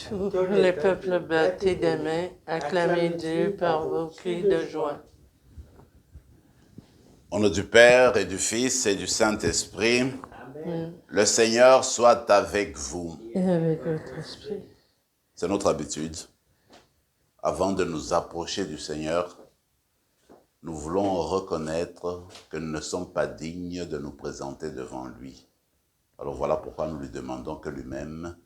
Tous les peuples battaient des mains, acclamez Dieu par vos cris de joie. Au nom du Père et du Fils et du Saint-Esprit, Amen. Le Seigneur soit avec vous. Et avec votre esprit. C'est notre habitude. Avant de nous approcher du Seigneur, nous voulons reconnaître que nous ne sommes pas dignes de nous présenter devant lui. Alors voilà pourquoi nous lui demandons que lui-même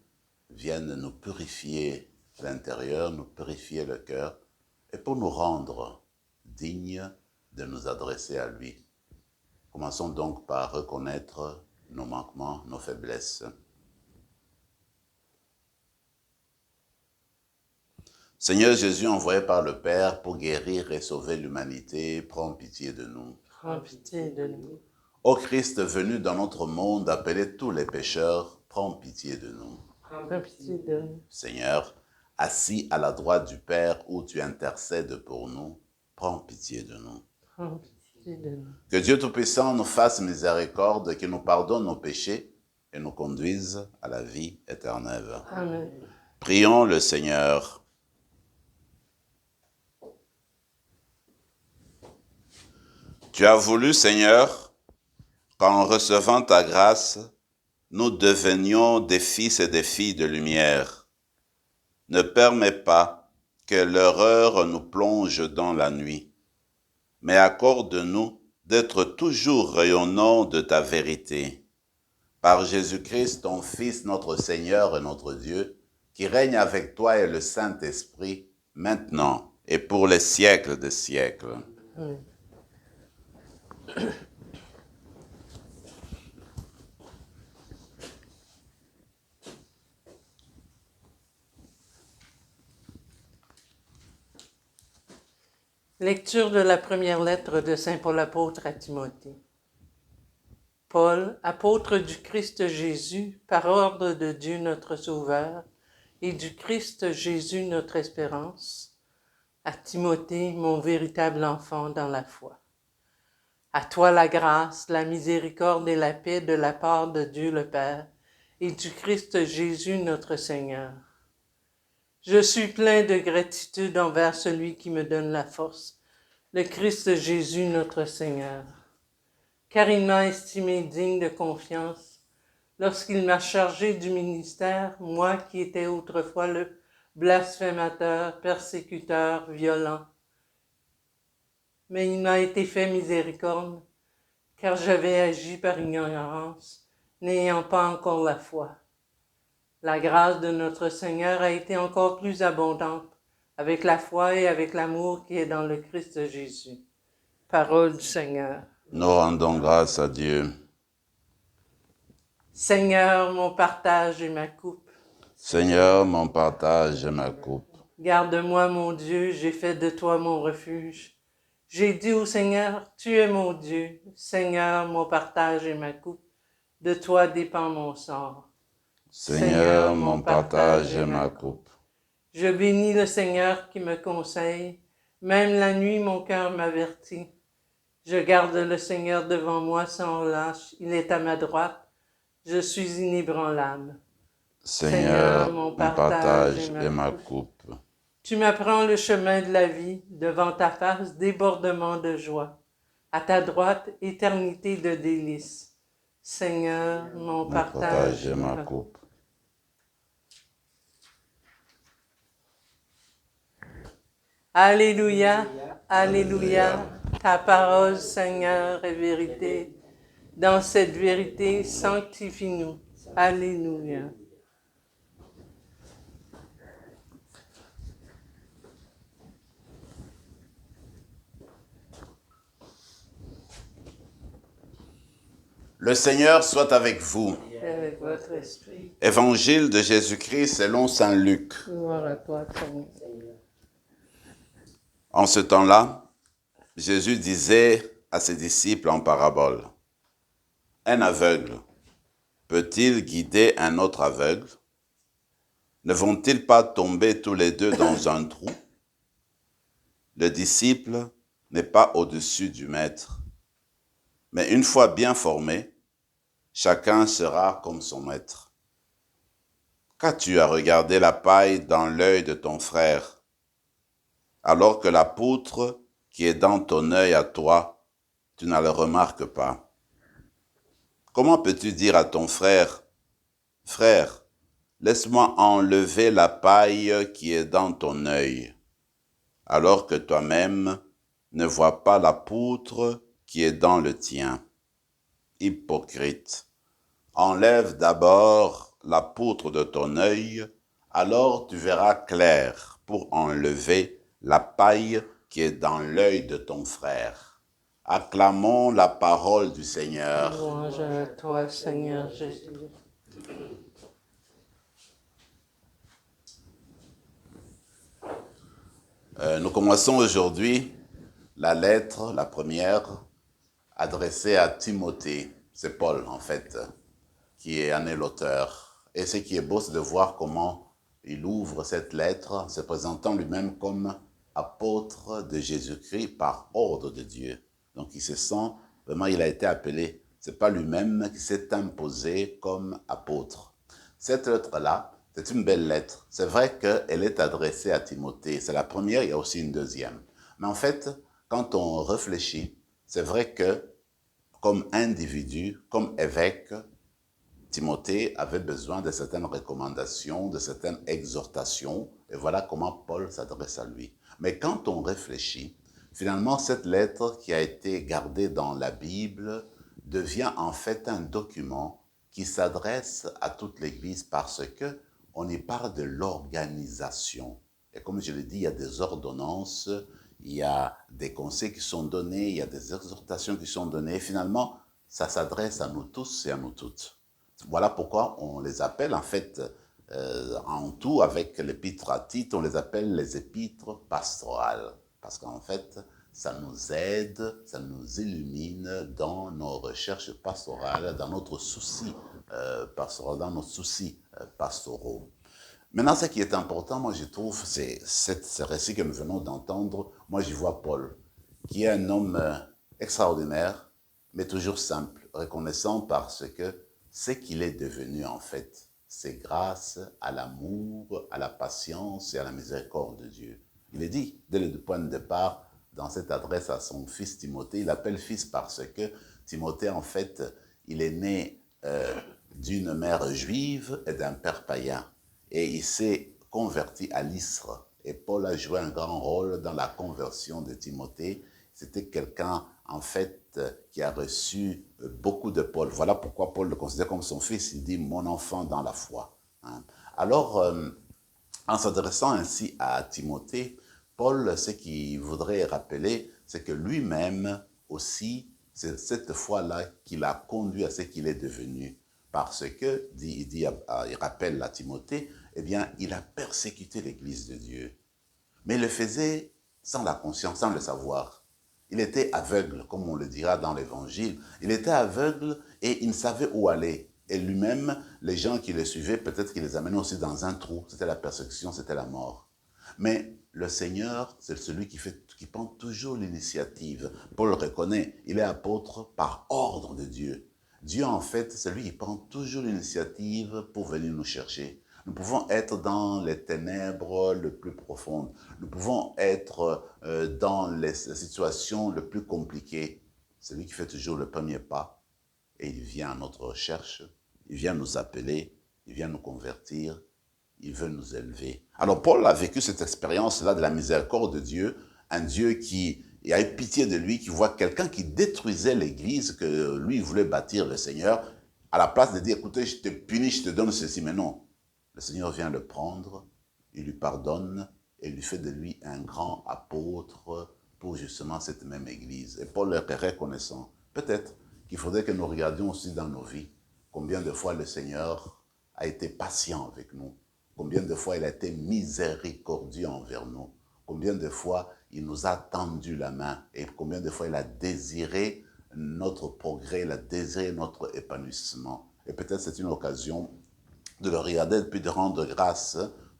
vienne nous purifier l'intérieur, nous purifier le cœur, et pour nous rendre dignes de nous adresser à lui. Commençons donc par reconnaître nos manquements, nos faiblesses. Seigneur Jésus, envoyé par le Père pour guérir et sauver l'humanité, prends pitié de nous. Prends pitié de nous. Ô Christ venu dans notre monde appeler tous les pécheurs, prends pitié de nous. Prends pitié de nous. Seigneur, assis à la droite du Père où tu intercèdes pour nous, prends pitié de nous. Prends pitié de nous. Que Dieu Tout-Puissant nous fasse miséricorde, qu'il nous pardonne nos péchés et nous conduise à la vie éternelle. Amen. Prions le Seigneur. Tu as voulu, Seigneur, qu'en recevant ta grâce, nous devenions des fils et des filles de lumière. Ne permets pas que l'erreur nous plonge dans la nuit, mais accorde-nous d'être toujours rayonnants de ta vérité. Par Jésus-Christ, ton Fils, notre Seigneur et notre Dieu, qui règne avec toi et le Saint-Esprit, maintenant et pour les siècles des siècles. Amen. Lecture de la première lettre de Saint Paul apôtre à Timothée. Paul, apôtre du Christ Jésus, par ordre de Dieu notre Sauveur, et du Christ Jésus notre espérance, à Timothée, mon véritable enfant dans la foi. À toi la grâce, la miséricorde et la paix de la part de Dieu le Père et du Christ Jésus notre Seigneur. Je suis plein de gratitude envers celui qui me donne la force, le Christ Jésus notre Seigneur, car il m'a estimé digne de confiance lorsqu'il m'a chargé du ministère, moi qui étais autrefois le blasphémateur, persécuteur, violent. Mais il m'a été fait miséricorde, car j'avais agi par ignorance, n'ayant pas encore la foi. La grâce de notre Seigneur a été encore plus abondante, avec la foi et avec l'amour qui est dans le Christ Jésus. Parole du Seigneur. Nous rendons grâce à Dieu. Seigneur, mon partage et ma coupe. Seigneur, mon partage et ma coupe. Garde-moi, mon Dieu, j'ai fait de toi mon refuge. J'ai dit au Seigneur, tu es mon Dieu. Seigneur, mon partage et ma coupe. De toi dépend mon sort. Seigneur, mon partage et ma coupe. Je bénis le Seigneur qui me conseille. Même la nuit, mon cœur m'avertit. Je garde le Seigneur devant moi sans relâche. Il est à ma droite. Je suis inébranlable. Seigneur, mon partage et ma coupe. Tu m'apprends le chemin de la vie. Devant ta face, débordement de joie. À ta droite, éternité de délices. Seigneur, mon partage et ma coupe. Alléluia, Alléluia, ta parole, Seigneur, est vérité. Dans cette vérité, sanctifie-nous. Alléluia. Le Seigneur soit avec vous. Et avec votre esprit. Évangile de Jésus-Christ selon saint Luc. Gloire à toi, Seigneur. En ce temps-là, Jésus disait à ses disciples en parabole, « Un aveugle peut-il guider un autre aveugle? Ne vont-ils pas tomber tous les deux dans un trou? Le disciple n'est pas au-dessus du maître, mais une fois bien formé, chacun sera comme son maître. Qu'as-tu à regarder la paille dans l'œil de ton frère, alors que la poutre qui est dans ton œil à toi, tu ne la remarques pas? Comment peux-tu dire à ton frère, « Frère, laisse-moi enlever la paille qui est dans ton œil », alors que toi-même ne vois pas la poutre qui est dans le tien? Hypocrite, enlève d'abord la poutre de ton œil, alors tu verras clair pour enlever la paille qui est dans l'œil de ton frère. Acclamons la parole du Seigneur. Louange à toi, Seigneur Jésus. Nous commençons aujourd'hui la lettre, la première, adressée à Timothée. C'est Paul, en fait, qui en est l'auteur. Et ce qui est beau, c'est de voir comment il ouvre cette lettre en se présentant lui-même comme apôtre de Jésus-Christ par ordre de Dieu. Donc il se sent, vraiment, il a été appelé. C'est pas lui-même qui s'est imposé comme apôtre. Cette lettre-là, c'est une belle lettre. C'est vrai qu'elle est adressée à Timothée. C'est la première, il y a aussi une deuxième. Mais en fait, quand on réfléchit, c'est vrai que comme individu, comme évêque, Timothée avait besoin de certaines recommandations, de certaines exhortations, et voilà comment Paul s'adresse à lui. Mais quand on réfléchit, finalement, cette lettre qui a été gardée dans la Bible devient en fait un document qui s'adresse à toute l'Église parce que on y parle de l'organisation. Et comme je l'ai dit, il y a des ordonnances, il y a des conseils qui sont donnés, il y a des exhortations qui sont données. Finalement, ça s'adresse à nous tous et à nous toutes. Voilà pourquoi on les appelle en fait, en tout avec l'épître à Tite, on les appelle les épîtres pastorales. Parce qu'en fait, ça nous aide, ça nous illumine dans nos recherches pastorales, dans notre souci pastoral, dans nos soucis pastoraux. Maintenant, ce qui est important, moi je trouve, c'est ce récit que nous venons d'entendre. Moi j'y vois Paul, qui est un homme extraordinaire, mais toujours simple, reconnaissant parce que ce qu'il est devenu en fait, c'est grâce à l'amour, à la patience et à la miséricorde de Dieu. Il est dit, dès le point de départ, dans cette adresse à son fils Timothée, il l'appelle fils parce que Timothée, en fait, il est né d'une mère juive et d'un père païen. Et il s'est converti à l'Isre. Et Paul a joué un grand rôle dans la conversion de Timothée. C'était quelqu'un, en fait, qui a reçu beaucoup de Paul. Voilà pourquoi Paul le considère comme son fils. Il dit « mon enfant dans la foi ». Alors, en s'adressant ainsi à Timothée, Paul, ce qu'il voudrait rappeler, c'est que lui-même aussi, c'est cette foi-là qui l'a conduit à ce qu'il est devenu. Parce que, il rappelle à Timothée, eh bien, il a persécuté l'Église de Dieu. Mais il le faisait sans la conscience, sans le savoir. Il était aveugle, comme on le dira dans l'Évangile. Il était aveugle et il ne savait où aller. Et lui-même, les gens qui le suivaient, peut-être qu'il les amenait aussi dans un trou. C'était la persécution, c'était la mort. Mais le Seigneur, c'est celui qui prend toujours l'initiative. Paul le reconnaît, il est apôtre par ordre de Dieu. Dieu, en fait, c'est lui qui prend toujours l'initiative pour venir nous chercher. Nous pouvons être dans les ténèbres les plus profondes. Nous pouvons être dans les situations les plus compliquées. C'est lui qui fait toujours le premier pas et il vient à notre recherche. Il vient nous appeler, il vient nous convertir, il veut nous élever. Alors Paul a vécu cette expérience-là de la miséricorde de Dieu, un Dieu qui a eu pitié de lui, qui voit quelqu'un qui détruisait l'église que lui voulait bâtir, le Seigneur, à la place de dire, écoutez, je te punis, je te donne ceci, mais non. Le Seigneur vient le prendre, il lui pardonne et lui fait de lui un grand apôtre pour justement cette même église. Et Paul est reconnaissant. Peut-être qu'il faudrait que nous regardions aussi dans nos vies combien de fois le Seigneur a été patient avec nous, combien de fois il a été miséricordieux envers nous, combien de fois il nous a tendu la main et combien de fois il a désiré notre progrès, il a désiré notre épanouissement. Et peut-être c'est une occasion de le regarder et puis de rendre grâce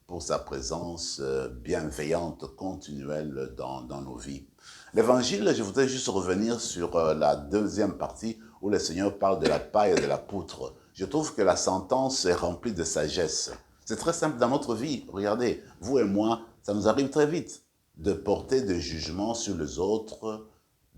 pour sa présence bienveillante, continuelle dans nos vies. L'évangile, je voudrais juste revenir sur la deuxième partie où le Seigneur parle de la paille et de la poutre. Je trouve que la sentence est remplie de sagesse. C'est très simple dans notre vie. Regardez, vous et moi, ça nous arrive très vite de porter des jugements sur les autres,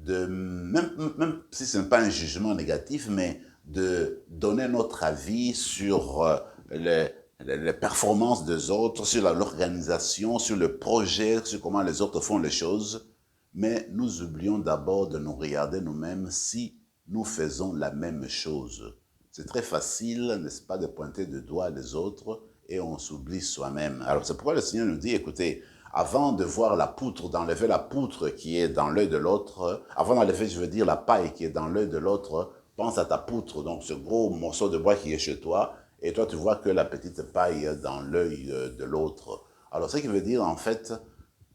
même si ce n'est pas un jugement négatif, mais de donner notre avis sur les performances des autres, sur l'organisation, sur le projet, sur comment les autres font les choses. Mais nous oublions d'abord de nous regarder nous-mêmes si nous faisons la même chose. C'est très facile, n'est-ce pas, de pointer du doigt les autres et on s'oublie soi-même. Alors c'est pourquoi le Seigneur nous dit, écoutez, avant de voir la poutre, d'enlever la poutre qui est dans l'œil de l'autre, avant d'enlever, je veux dire, la paille qui est dans l'œil de l'autre, pense à ta poutre, donc ce gros morceau de bois qui est chez toi, et toi tu vois que la petite paille dans l'œil de l'autre. Alors ce qui veut dire, en fait,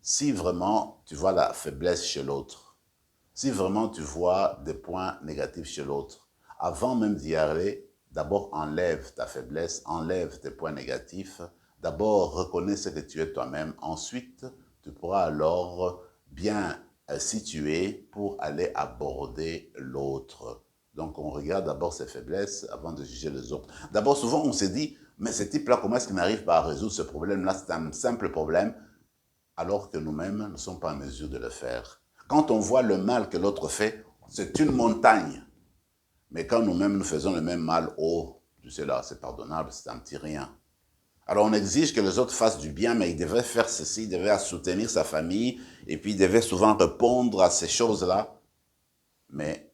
si vraiment tu vois la faiblesse chez l'autre, si vraiment tu vois des points négatifs chez l'autre, avant même d'y aller, d'abord enlève ta faiblesse, enlève tes points négatifs, d'abord reconnais ce que tu es toi-même, ensuite tu pourras alors bien situer pour aller aborder l'autre. Donc on regarde d'abord ses faiblesses avant de juger les autres. D'abord souvent on se dit, mais ce type-là, comment est-ce qu'il n'arrive pas à résoudre ce problème-là? C'est un simple problème, alors que nous-mêmes ne sommes pas en mesure de le faire. Quand on voit le mal que l'autre fait, c'est une montagne. Mais quand nous-mêmes nous faisons le même mal, oh, tu sais là, c'est pardonnable, c'est un petit rien. Alors on exige que les autres fassent du bien, mais ils devaient faire ceci, ils devaient soutenir sa famille, et puis ils devaient souvent répondre à ces choses-là. Mais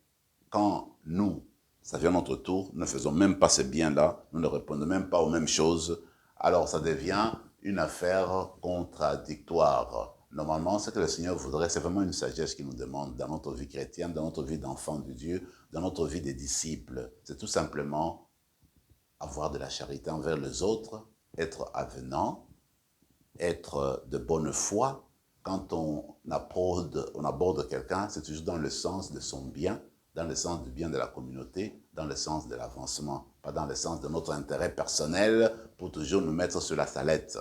quand nous, ça vient notre tour, nous ne faisons même pas ce bien-là, nous ne répondons même pas aux mêmes choses, alors ça devient une affaire contradictoire. Normalement, ce que le Seigneur voudrait, c'est vraiment une sagesse qu'il nous demande dans notre vie chrétienne, dans notre vie d'enfant de Dieu, dans notre vie des disciples. C'est tout simplement avoir de la charité envers les autres, être avenant, être de bonne foi. Quand on aborde quelqu'un, c'est toujours dans le sens de son bien, dans le sens du bien de la communauté, dans le sens de l'avancement, pas dans le sens de notre intérêt personnel pour toujours nous mettre sur la sellette.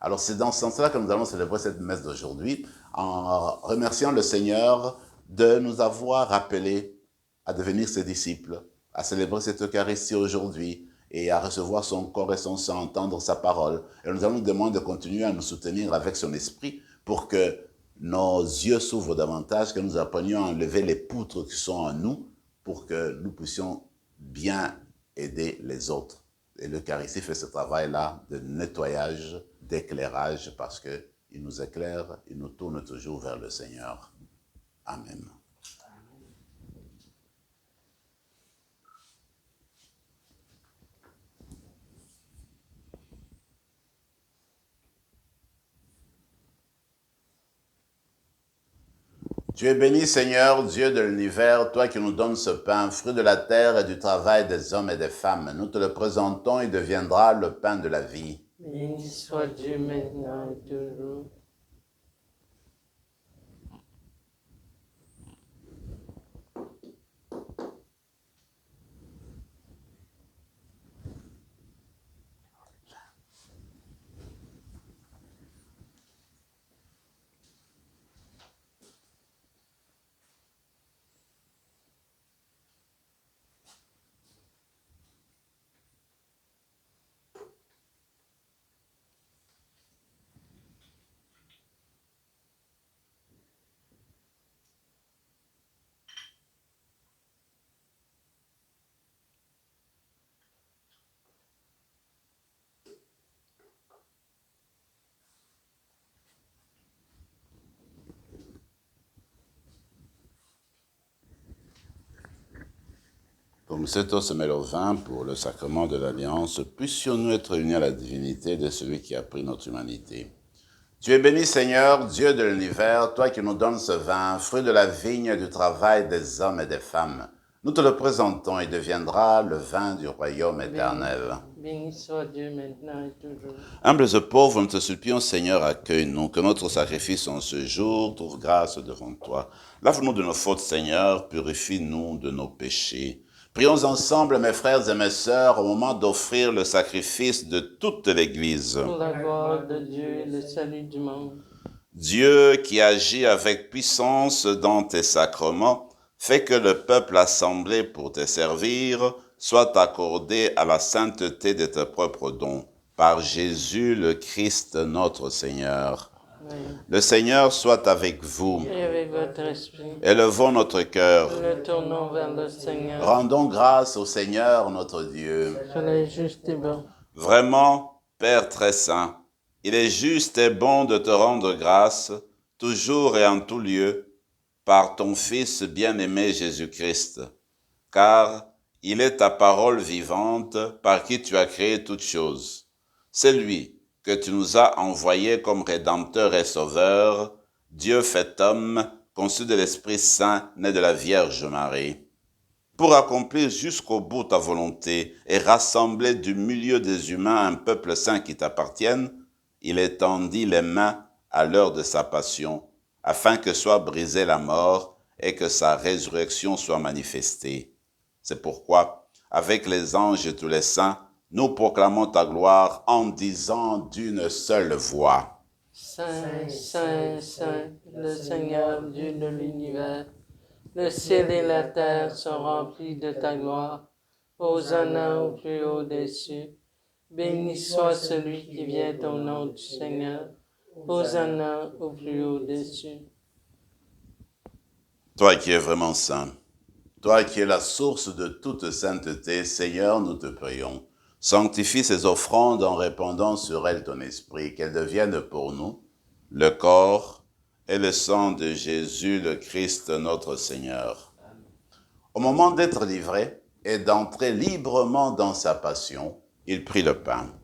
Alors c'est dans ce sens-là que nous allons célébrer cette messe d'aujourd'hui, en remerciant le Seigneur de nous avoir rappelés à devenir ses disciples, à célébrer cette Eucharistie aujourd'hui et à recevoir son corps et son sang, entendre sa parole. Et nous allons nous demander de continuer à nous soutenir avec son esprit pour que nos yeux s'ouvrent davantage, que nous apprenions à enlever les poutres qui sont en nous pour que nous puissions bien aider les autres. Et l'Eucharistie fait ce travail-là de nettoyage, d'éclairage, parce qu'il nous éclaire, il nous tourne toujours vers le Seigneur. Amen. Tu es béni, Seigneur, Dieu de l'univers, toi qui nous donnes ce pain, fruit de la terre et du travail des hommes et des femmes. Nous te le présentons, il deviendra le pain de la vie. Béni soit Dieu maintenant et toujours. Comme cet eau se mêle au vin pour le sacrement de l'Alliance, puissions-nous être unis à la divinité de celui qui a pris notre humanité. Tu es béni, Seigneur, Dieu de l'univers, toi qui nous donnes ce vin, fruit de la vigne et du travail des hommes et des femmes. Nous te le présentons, il deviendra le vin du royaume éternel. Béni soit Dieu maintenant et toujours. Humbles et pauvres, nous te supplions, Seigneur, accueille-nous, que notre sacrifice en ce jour trouve grâce devant toi. Lave-nous de nos fautes, Seigneur, purifie-nous de nos péchés. Prions ensemble, mes frères et mes sœurs, au moment d'offrir le sacrifice de toute l'Église. Pour la gloire de Dieu et le salut du monde. Dieu qui agit avec puissance dans tes sacrements, fais que le peuple assemblé pour te servir soit accordé à la sainteté de tes propres dons. par Jésus le Christ notre Seigneur. Amen. Le Seigneur soit avec vous. Et avec votre esprit, Élevons notre cœur. le tournons vers le Seigneur. Rendons grâce au Seigneur notre Dieu. Cela est juste et bon. Vraiment, Père très saint, il est juste et bon de te rendre grâce, toujours et en tout lieu, par ton Fils bien-aimé Jésus-Christ, car il est ta parole vivante par qui tu as créé toutes choses. C'est lui que tu nous as envoyé comme Rédempteur et Sauveur, Dieu fait homme, conçu de l'Esprit Saint, né de la Vierge Marie. Pour accomplir jusqu'au bout ta volonté et rassembler du milieu des humains un peuple saint qui t'appartienne, il étendit les mains à l'heure de sa passion, afin que soit brisée la mort et que sa résurrection soit manifestée. C'est pourquoi, avec les anges et tous les saints, nous proclamons ta gloire en disant d'une seule voix. Saint, Saint, Saint, le Seigneur Dieu de l'univers, le ciel et la terre sont remplis de ta gloire. Hosanna au plus haut des cieux. Béni soit celui qui vient au nom du Seigneur. Hosanna au plus haut des cieux. Toi qui es vraiment saint, toi qui es la source de toute sainteté, Seigneur, nous te prions. Sanctifie ces offrandes en répandant sur elles ton esprit, qu'elles deviennent pour nous le corps et le sang de Jésus le Christ notre Seigneur. Au moment d'être livré et d'entrer librement dans sa passion, il prit le pain.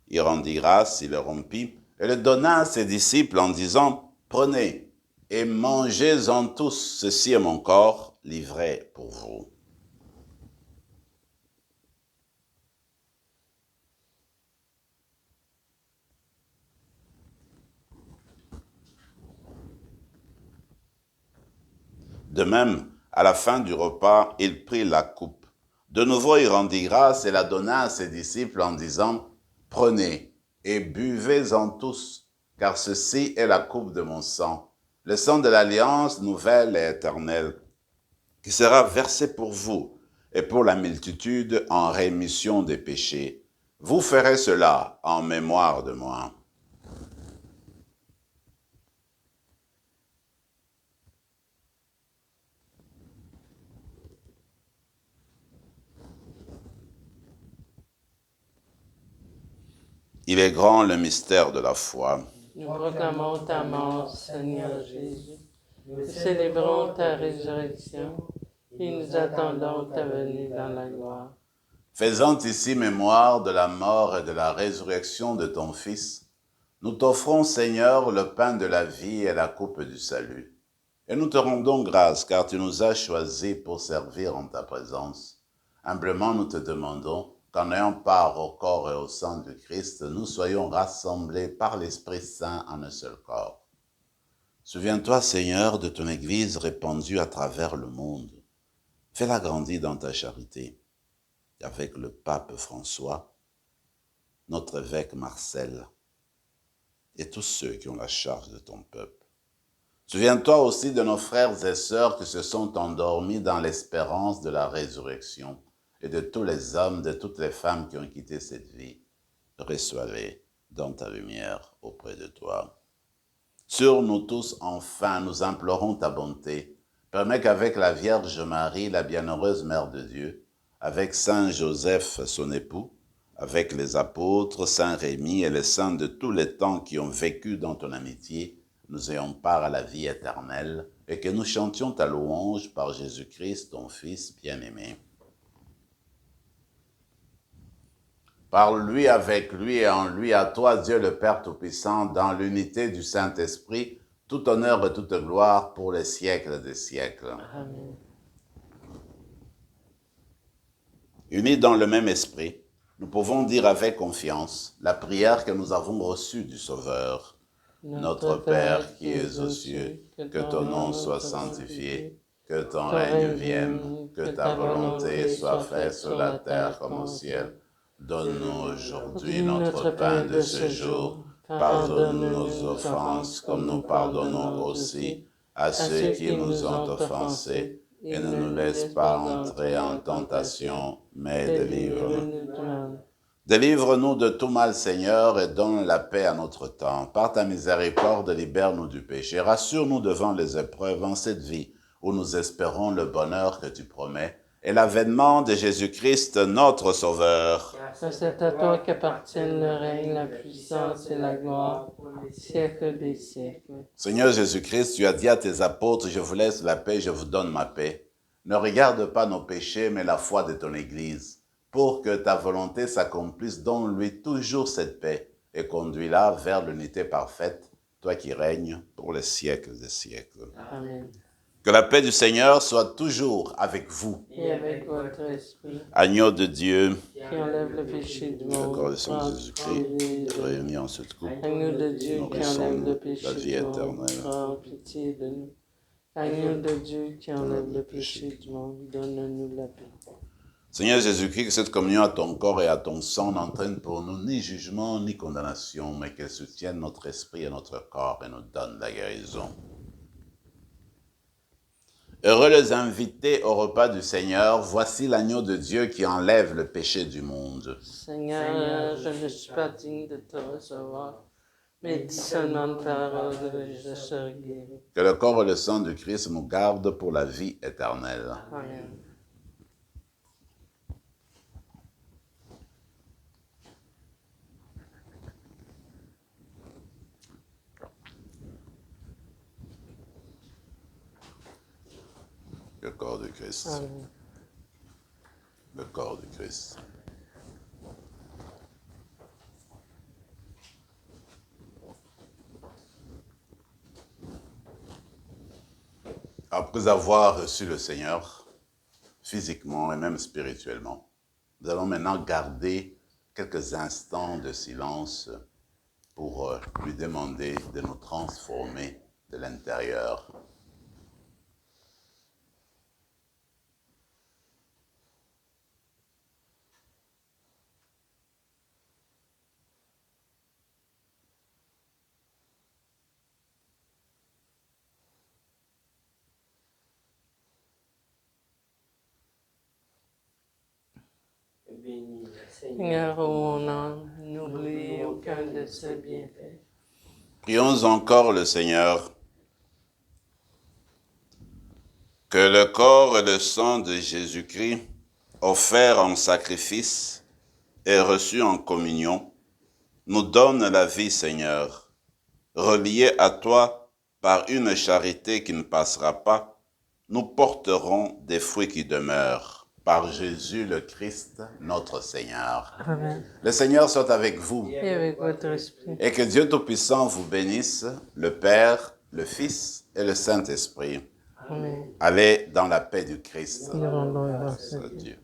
Il rendit grâce, il le rompit et le donna à ses disciples en disant « Prenez et mangez-en tous, ceci est mon corps livré pour vous. » De même, à la fin du repas, il prit la coupe. De nouveau, il rendit grâce et la donna à ses disciples en disant « Prenez et buvez-en tous, car ceci est la coupe de mon sang, le sang de l'alliance nouvelle et éternelle, qui sera versé pour vous et pour la multitude en rémission des péchés. Vous ferez cela en mémoire de moi. » Il est grand le mystère de la foi. Nous proclamons ta mort, Seigneur Jésus. Nous célébrons ta résurrection et nous attendons ta venue dans la gloire. Faisant ici mémoire de la mort et de la résurrection de ton Fils, nous t'offrons, Seigneur, le pain de la vie et la coupe du salut. Et nous te rendons grâce, car tu nous as choisis pour servir en ta présence. Humblement, nous te demandons qu'en ayant part au corps et au sang du Christ, nous soyons rassemblés par l'Esprit Saint en un seul corps. Souviens-toi, Seigneur, de ton Église répandue à travers le monde. Fais-la grandir dans ta charité. Avec le pape François, notre évêque Marcel, et tous ceux qui ont la charge de ton peuple. Souviens-toi aussi de nos frères et sœurs qui se sont endormis dans l'espérance de la résurrection, et de tous les hommes, de toutes les femmes qui ont quitté cette vie. Reçois-les dans ta lumière auprès de toi. Sur nous tous, enfin, nous implorons ta bonté. Permets qu'avec la Vierge Marie, la bienheureuse Mère de Dieu, avec Saint Joseph, son époux, avec les apôtres, Saint Rémy et les saints de tous les temps qui ont vécu dans ton amitié, nous ayons part à la vie éternelle et que nous chantions ta louange par Jésus-Christ, ton Fils bien-aimé. Par lui, avec lui et en lui, à toi, Dieu le Père Tout-Puissant, dans l'unité du Saint-Esprit, tout honneur et toute gloire pour les siècles des siècles. Amen. Unis dans le même esprit, nous pouvons dire avec confiance la prière que nous avons reçue du Sauveur. Notre Père qui es aux cieux, que ton nom soit sanctifié, que ton règne vienne, que ta volonté soit faite sur la terre comme au ciel. Donne-nous aujourd'hui notre pain de ce jour. Pardonne nos offenses comme nous pardonnons aussi à ceux qui nous ont offensés. Et ne nous laisse pas entrer en tentation, mais délivre-nous. Délivre-nous de tout mal, Seigneur, et donne la paix à notre temps. Par ta miséricorde, libère-nous du péché. Rassure-nous devant les épreuves en cette vie où nous espérons le bonheur que tu promets et l'avènement de Jésus-Christ, notre Sauveur. Car c'est à toi qu'appartiennent le règne, la puissance et la gloire pour les siècles des siècles. Seigneur Jésus-Christ, tu as dit à tes apôtres, je vous laisse la paix, je vous donne ma paix. Ne regarde pas nos péchés, mais la foi de ton Église. Pour que ta volonté s'accomplisse, donne-lui toujours cette paix et conduis-la vers l'unité parfaite, toi qui règnes pour les siècles des siècles. Amen. Que la paix du Seigneur soit toujours avec vous. Et avec votre esprit, Agneau de Dieu, qui enlève le péché du le monde, corps de Saint Jésus-Christ, réunis en cette coupe, Agneau de Dieu qui enlève le péché la vie du monde, éternelle. prends pitié de nous. Agneau de Dieu qui enlève le péché du monde, donne-nous la paix. Seigneur Jésus-Christ, que cette communion à ton corps et à ton sang n'entraîne pour nous ni jugement ni condamnation, mais qu'elle soutienne notre esprit et notre corps et nous donne la guérison. Heureux les invités au repas du Seigneur, voici l'agneau de Dieu qui enlève le péché du monde. Seigneur, je ne suis pas digne de te recevoir, mais dis seulement une parole et je serai guéri. Que le corps et le sang du Christ nous gardent pour la vie éternelle. Amen. Le corps du Christ. Amen. Le corps du Christ. Après avoir reçu le Seigneur, physiquement et même spirituellement, nous allons maintenant garder quelques instants de silence pour lui demander de nous transformer de l'intérieur. Seigneur, ô mon âme, n'oublie aucun de ses bienfaits. Prions encore le Seigneur. Que le corps et le sang de Jésus-Christ, offerts en sacrifice et reçus en communion, nous donnent la vie, Seigneur, reliés à toi par une charité qui ne passera pas, nous porterons des fruits qui demeurent. Par Jésus le Christ, notre Seigneur. Amen. Le Seigneur soit avec vous. Et avec votre esprit. Et que Dieu Tout-Puissant vous bénisse, le Père, le Fils et le Saint-Esprit. Amen. Allez dans la paix du Christ. Nous rendons grâce à Dieu. Dieu.